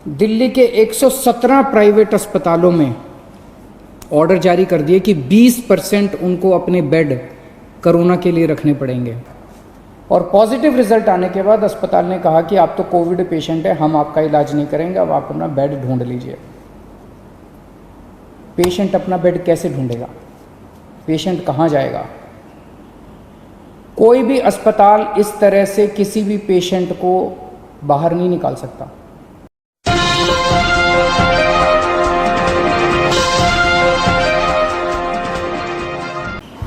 दिल्ली के 117 प्राइवेट अस्पतालों में ऑर्डर जारी कर दिए कि 20% उनको अपने बेड कोरोना के लिए रखने पड़ेंगे। और पॉजिटिव रिजल्ट आने के बाद अस्पताल ने कहा कि आप तो कोविड पेशेंट है, हम आपका इलाज नहीं करेंगे, अब आप अपना बेड ढूंढ लीजिए। पेशेंट अपना बेड कैसे ढूंढेगा? पेशेंट कहाँ जाएगा? कोई भी अस्पताल इस तरह से किसी भी पेशेंट को बाहर नहीं निकाल सकता।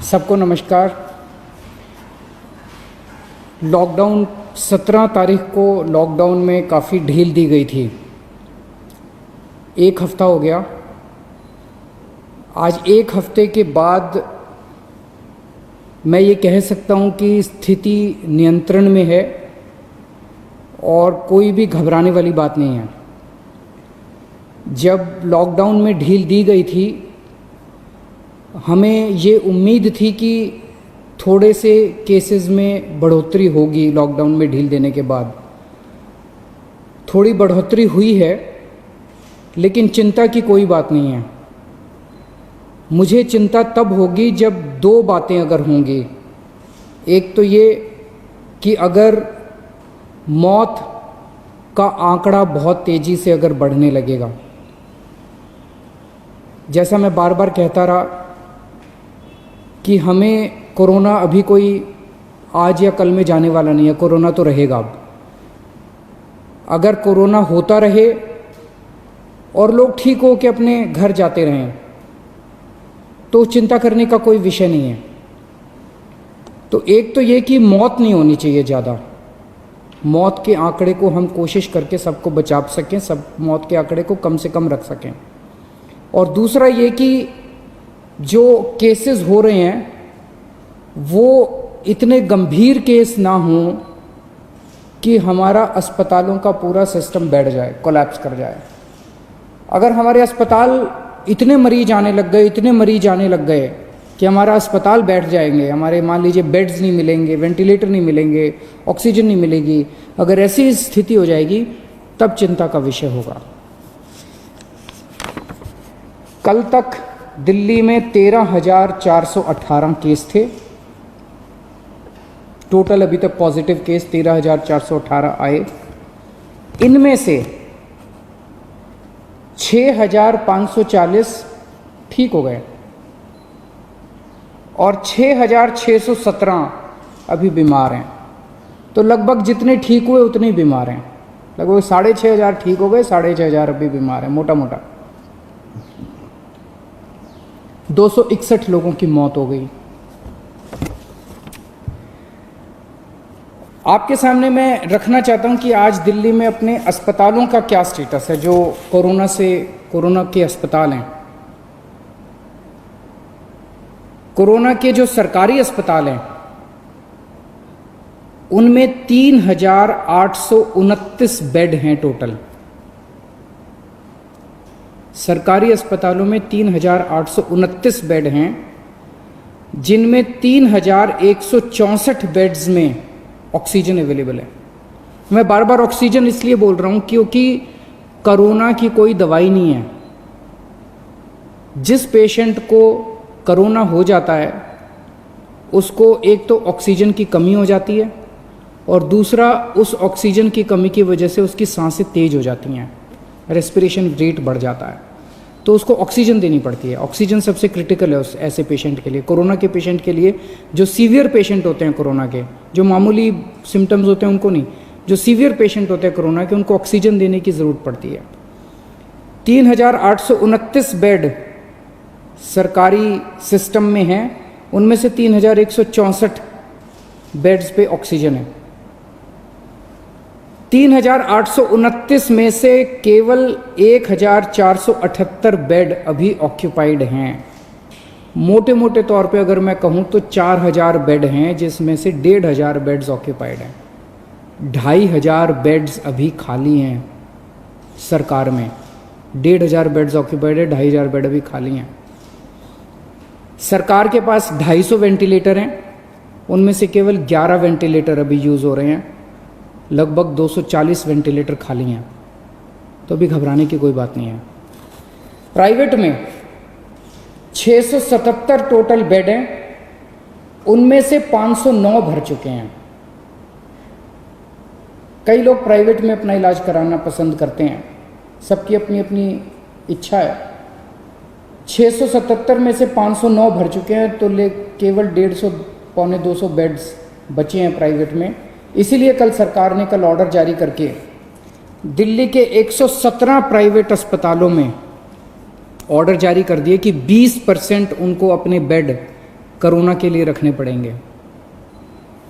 सबको नमस्कार। लॉकडाउन 17 तारीख को लॉकडाउन में काफ़ी ढील दी गई थी। एक हफ्ता हो गया। आज एक हफ्ते के बाद मैं ये कह सकता हूँ कि स्थिति नियंत्रण में है और कोई भी घबराने वाली बात नहीं है। जब लॉकडाउन में ढील दी गई थी, हमें ये उम्मीद थी कि थोड़े से केसेस में बढ़ोतरी होगी। लॉकडाउन में ढील देने के बाद थोड़ी बढ़ोतरी हुई है, लेकिन चिंता की कोई बात नहीं है। मुझे चिंता तब होगी जब दो बातें अगर होंगी। एक तो ये कि अगर मौत का आंकड़ा बहुत तेज़ी से अगर बढ़ने लगेगा, जैसा मैं बार बार कहता रहा कि हमें कोरोना अभी कोई आज या कल में जाने वाला नहीं है, कोरोना तो रहेगा। अब अगर कोरोना होता रहे और लोग ठीक हो के अपने घर जाते रहें तो चिंता करने का कोई विषय नहीं है। तो एक तो ये कि मौत नहीं होनी चाहिए ज़्यादा। मौत के आंकड़े को हम कोशिश करके सबको बचा सकें, सब मौत के आंकड़े को कम से कम रख सकें। और दूसरा ये कि जो केसेस हो रहे हैं वो इतने गंभीर केस ना हों कि हमारा अस्पतालों का पूरा सिस्टम बैठ जाए, कोलैप्स कर जाए। अगर हमारे अस्पताल इतने मरीज आने लग गए कि हमारा अस्पताल बैठ जाएंगे, हमारे मान लीजिए बेड्स नहीं मिलेंगे, वेंटिलेटर नहीं मिलेंगे, ऑक्सीजन नहीं मिलेगी, अगर ऐसी स्थिति हो जाएगी तब चिंता का विषय होगा। कल तक दिल्ली में 13,418 केस थे टोटल। अभी तक पॉजिटिव केस 13,418 आए। इनमें से 6,540 ठीक हो गए और 6,617 अभी बीमार हैं। तो लगभग जितने ठीक हुए उतने ही बीमार हैं। लगभग 6,500 ठीक हो गए, 6,500 अभी बीमार हैं। मोटा मोटा 261 लोगों की मौत हो गई। आपके सामने मैं रखना चाहता हूं कि आज दिल्ली में अपने अस्पतालों का क्या स्टेटस है, जो कोरोना के अस्पताल हैं। कोरोना के जो सरकारी अस्पताल हैं उनमें 3,829 बेड हैं टोटल। सरकारी अस्पतालों में 3,829 बेड हैं, जिनमें 3,164 बेड्स में ऑक्सीजन अवेलेबल है। मैं बार बार ऑक्सीजन इसलिए बोल रहा हूं क्योंकि कोरोना की कोई दवाई नहीं है। जिस पेशेंट को कोरोना हो जाता है उसको एक तो ऑक्सीजन की कमी हो जाती है और दूसरा उस ऑक्सीजन की कमी की वजह से उसकी सांसें तेज हो जाती हैं, रेस्पिरेशन रेट बढ़ जाता है, तो उसको ऑक्सीजन देनी पड़ती है। ऑक्सीजन सबसे क्रिटिकल है उस ऐसे पेशेंट के लिए, कोरोना के पेशेंट के लिए। जो सीवियर पेशेंट होते हैं कोरोना के, जो मामूली सिम्टम्स होते हैं उनको नहीं, जो सीवियर पेशेंट होते हैं कोरोना के, उनको ऑक्सीजन देने की ज़रूरत पड़ती है। 3,829 बेड सरकारी सिस्टम में हैं, उनमें से 3,164 बेड्स पे ऑक्सीजन है। 3,829 में से केवल 1,478 बेड अभी ऑक्यूपाइड हैं। मोटे मोटे तौर पे अगर मैं कहूँ तो 4,000 बेड हैं, जिसमें से 1,500 बेड्स ऑक्यूपाइड हैं। 2,500 बेड्स अभी खाली हैं सरकार में। 1,500 बेड्स ऑक्यूपाइड है, 2,500 बेड अभी खाली हैं। सरकार के पास 250 वेंटिलेटर हैं, उनमें से केवल 11 वेंटिलेटर अभी यूज़ हो रहे हैं। लगभग 240 वेंटिलेटर खाली हैं। तो अभी घबराने की कोई बात नहीं है। प्राइवेट में 677 टोटल बेड हैं, उनमें से 509 भर चुके हैं। कई लोग प्राइवेट में अपना इलाज कराना पसंद करते हैं, सबकी अपनी अपनी इच्छा है। 677 में से 509 भर चुके हैं, तो केवल 150 पौने 200 बेड्स बचे हैं प्राइवेट में। इसीलिए कल सरकार ने ऑर्डर जारी करके दिल्ली के 117 प्राइवेट अस्पतालों में ऑर्डर जारी कर दिए कि 20% उनको अपने बेड कोरोना के लिए रखने पड़ेंगे।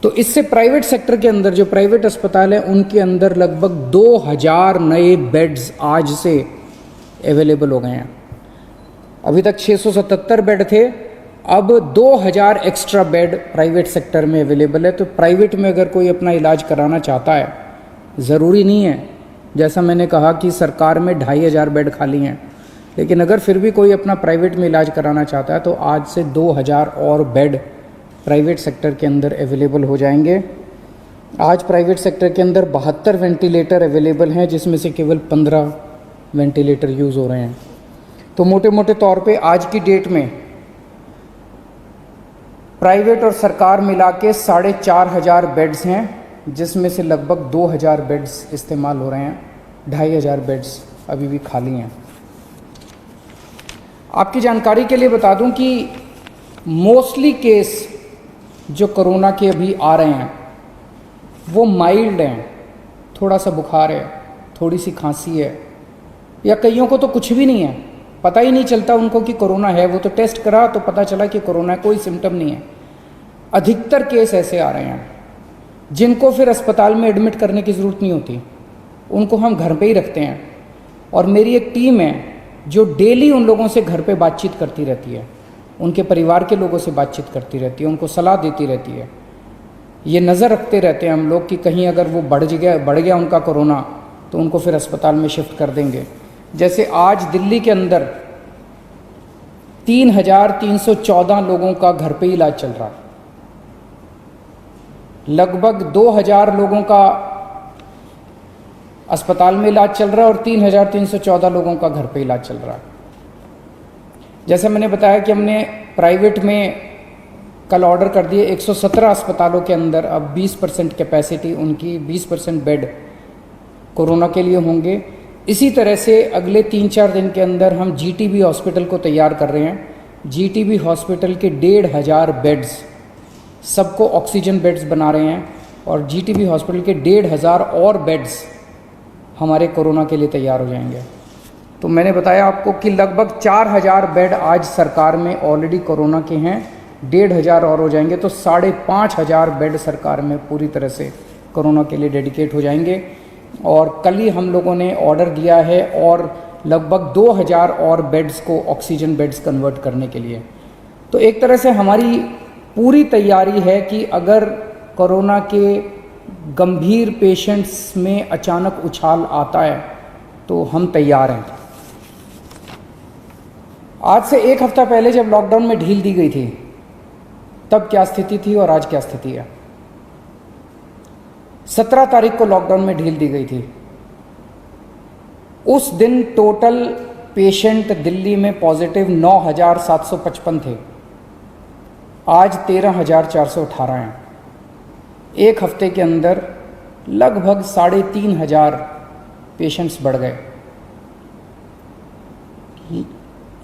तो इससे प्राइवेट सेक्टर के अंदर जो प्राइवेट अस्पताल हैं उनके अंदर लगभग 2000 नए बेड्स आज से अवेलेबल हो गए हैं। अभी तक 677 बेड थे, अब 2000 एक्स्ट्रा बेड प्राइवेट सेक्टर में अवेलेबल है। तो प्राइवेट में अगर कोई अपना इलाज कराना चाहता है, ज़रूरी नहीं है, जैसा मैंने कहा कि सरकार में 2500 बेड खाली हैं, लेकिन अगर फिर भी कोई अपना प्राइवेट में इलाज कराना चाहता है तो आज से 2000 और बेड प्राइवेट सेक्टर के अंदर अवेलेबल हो जाएंगे। आज प्राइवेट सेक्टर के अंदर 72 वेंटिलेटर अवेलेबल हैं, जिसमें से केवल 15 वेंटिलेटर यूज़ हो रहे हैं। तो मोटे मोटे तौर पे आज की डेट में प्राइवेट और सरकार मिला के 4500 बेड्स हैं, जिसमें से लगभग 2000 बेड्स इस्तेमाल हो रहे हैं, 2500 बेड्स अभी भी खाली हैं। आपकी जानकारी के लिए बता दूं कि मोस्टली केस जो कोरोना के अभी आ रहे हैं वो माइल्ड हैं, थोड़ा सा बुखार है, थोड़ी सी खांसी है, या कईयों को तो कुछ भी नहीं है, पता ही नहीं चलता उनको कि कोरोना है। वो तो टेस्ट करा तो पता चला कि कोरोना है, कोई सिम्टम नहीं है। अधिकतर केस ऐसे आ रहे हैं जिनको फिर अस्पताल में एडमिट करने की ज़रूरत नहीं होती, उनको हम घर पे ही रखते हैं। और मेरी एक टीम है जो डेली उन लोगों से घर पे बातचीत करती रहती है, उनके परिवार के लोगों से बातचीत करती रहती है, उनको सलाह देती रहती है। ये नज़र रखते रहते हैं हम लोग कि कहीं अगर वो बढ़ गया उनका कोरोना तो उनको फिर अस्पताल में शिफ्ट कर देंगे। जैसे आज दिल्ली के अंदर 3314 लोगों का घर पे इलाज चल रहा है, लगभग 2000 लोगों का अस्पताल में इलाज चल रहा है और 3314 लोगों का घर पे इलाज चल रहा है। जैसे मैंने बताया कि हमने प्राइवेट में कल ऑर्डर कर दिए 117 अस्पतालों के अंदर, अब 20% कैपेसिटी उनकी, 20% बेड कोरोना के लिए होंगे। इसी तरह से अगले 3-4 दिन के अंदर हम जीटीबी हॉस्पिटल को तैयार कर रहे हैं। जीटीबी हॉस्पिटल के 1500 बेड्स, सबको ऑक्सीजन बेड्स बना रहे हैं, और जीटीबी हॉस्पिटल के 1500 और बेड्स हमारे कोरोना के लिए तैयार हो जाएंगे। तो मैंने बताया आपको कि लगभग 4000 बेड आज सरकार में ऑलरेडी कोरोना के हैं, 1500 और हो जाएंगे, तो 5500 बेड सरकार में पूरी तरह से कोरोना के लिए डेडिकेट हो जाएंगे। और कल ही हम लोगों ने ऑर्डर दिया है और लगभग 2000 और बेड्स को ऑक्सीजन बेड्स कन्वर्ट करने के लिए। तो एक तरह से हमारी पूरी तैयारी है कि अगर कोरोना के गंभीर पेशेंट्स में अचानक उछाल आता है तो हम तैयार हैं। आज से एक हफ्ता पहले जब लॉकडाउन में ढील दी गई थी तब क्या स्थिति थी और आज क्या स्थिति है। 17 तारीख को लॉकडाउन में ढील दी गई थी। उस दिन टोटल पेशेंट दिल्ली में पॉजिटिव 9755 थे, आज 13418 हैं। एक हफ्ते के अंदर लगभग 3500 पेशेंट्स बढ़ गए।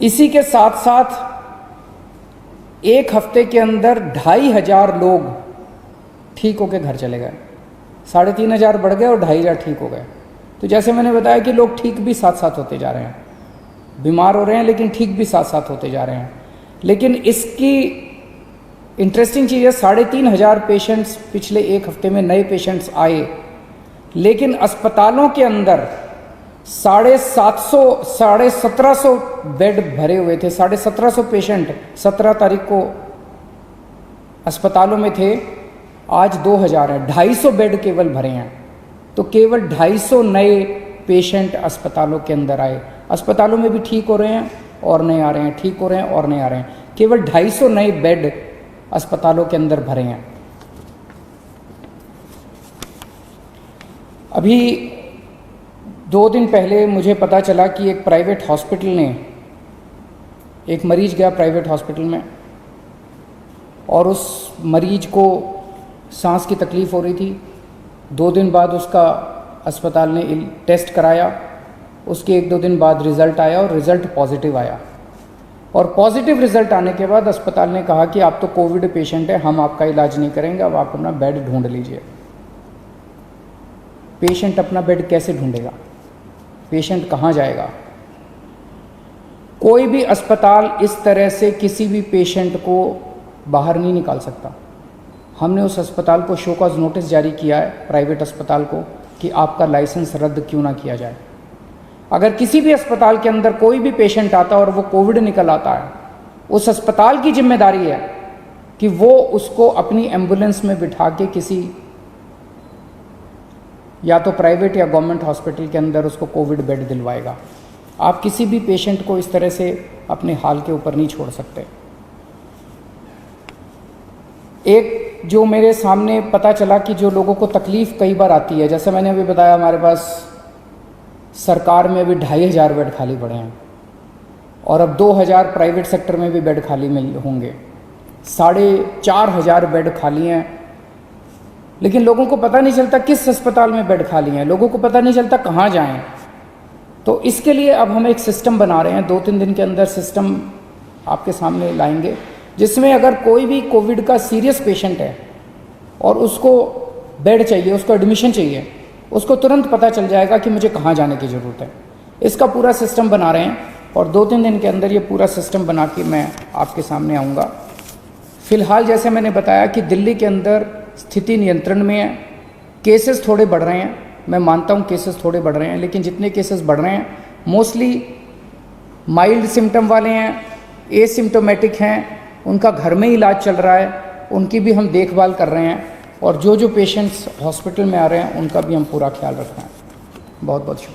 इसी के साथ साथ एक हफ्ते के अंदर 2500 लोग ठीक होकर घर चले गए। 3500 बढ़ गए और 2500 ठीक हो गए। तो जैसे मैंने बताया कि लोग ठीक भी साथ साथ होते जा रहे हैं, बीमार हो रहे हैं लेकिन ठीक भी साथ साथ होते जा रहे हैं। लेकिन इसकी इंटरेस्टिंग चीज़ है, 3500 पेशेंट्स पिछले एक हफ्ते में नए पेशेंट्स आए, लेकिन अस्पतालों के अंदर 1750 बेड भरे हुए थे। 1750 पेशेंट 17 तारीख को अस्पतालों में थे, आज 2000 है। 250 बेड केवल भरे हैं। तो केवल 250 नए पेशेंट अस्पतालों के अंदर आए। अस्पतालों में भी ठीक हो रहे हैं और नए आ रहे हैं, ठीक हो रहे हैं और नए आ रहे हैं। केवल 250 नए बेड अस्पतालों के अंदर भरे हैं। अभी 2 दिन पहले मुझे पता चला कि एक प्राइवेट हॉस्पिटल ने, एक मरीज गया प्राइवेट हॉस्पिटल में और उस मरीज को सांस की तकलीफ़ हो रही थी। 2 दिन बाद उसका अस्पताल ने टेस्ट कराया, उसके 1-2 दिन बाद रिज़ल्ट आया और रिज़ल्ट पॉजिटिव आया। और पॉजिटिव रिज़ल्ट आने के बाद अस्पताल ने कहा कि आप तो कोविड पेशेंट है, हम आपका इलाज नहीं करेंगे, अब आप अपना बेड ढूंढ लीजिए। पेशेंट अपना बेड कैसे ढूंढेगा? पेशेंट कहाँ जाएगा? कोई भी अस्पताल इस तरह से किसी भी पेशेंट को बाहर नहीं निकाल सकता। हमने उस अस्पताल को शो कॉज नोटिस जारी किया है, प्राइवेट अस्पताल को, कि आपका लाइसेंस रद्द क्यों ना किया जाए। अगर किसी भी अस्पताल के अंदर कोई भी पेशेंट आता है और वो कोविड निकल आता है, उस अस्पताल की जिम्मेदारी है कि वो उसको अपनी एम्बुलेंस में बिठा के किसी या तो प्राइवेट या गवर्नमेंट हॉस्पिटल के अंदर उसको कोविड बेड दिलवाएगा। आप किसी भी पेशेंट को इस तरह से अपने हाल के ऊपर नहीं छोड़ सकते। एक जो मेरे सामने पता चला कि जो लोगों को तकलीफ़ कई बार आती है, जैसे मैंने अभी बताया, हमारे पास सरकार में अभी 2500 बेड खाली पड़े हैं और अब 2000 प्राइवेट सेक्टर में भी बेड खाली होंगे। 4500 बेड खाली हैं, लेकिन लोगों को पता नहीं चलता किस अस्पताल में बेड खाली हैं, लोगों को पता नहीं चलता कहाँ जाएं। तो इसके लिए अब हम एक सिस्टम बना रहे हैं, 2-3 दिन के अंदर सिस्टम आपके सामने लाएंगे, जिसमें अगर कोई भी कोविड का सीरियस पेशेंट है और उसको बेड चाहिए, उसको एडमिशन चाहिए, उसको तुरंत पता चल जाएगा कि मुझे कहाँ जाने की ज़रूरत है। इसका पूरा सिस्टम बना रहे हैं और 2-3 दिन के अंदर ये पूरा सिस्टम बना के मैं आपके सामने आऊँगा। फ़िलहाल जैसे मैंने बताया कि दिल्ली के अंदर स्थिति नियंत्रण में है, केसेस थोड़े बढ़ रहे हैं, मैं मानता हूँ केसेस थोड़े बढ़ रहे हैं, लेकिन जितने केसेस बढ़ रहे हैं मोस्टली माइल्ड सिम्टम वाले हैं, एसिम्टोमेटिक हैं, उनका घर में इलाज चल रहा है, उनकी भी हम देखभाल कर रहे हैं और जो पेशेंट्स हॉस्पिटल में आ रहे हैं उनका भी हम पूरा ख्याल रख रहे हैं। बहुत बहुत शुक्रिया।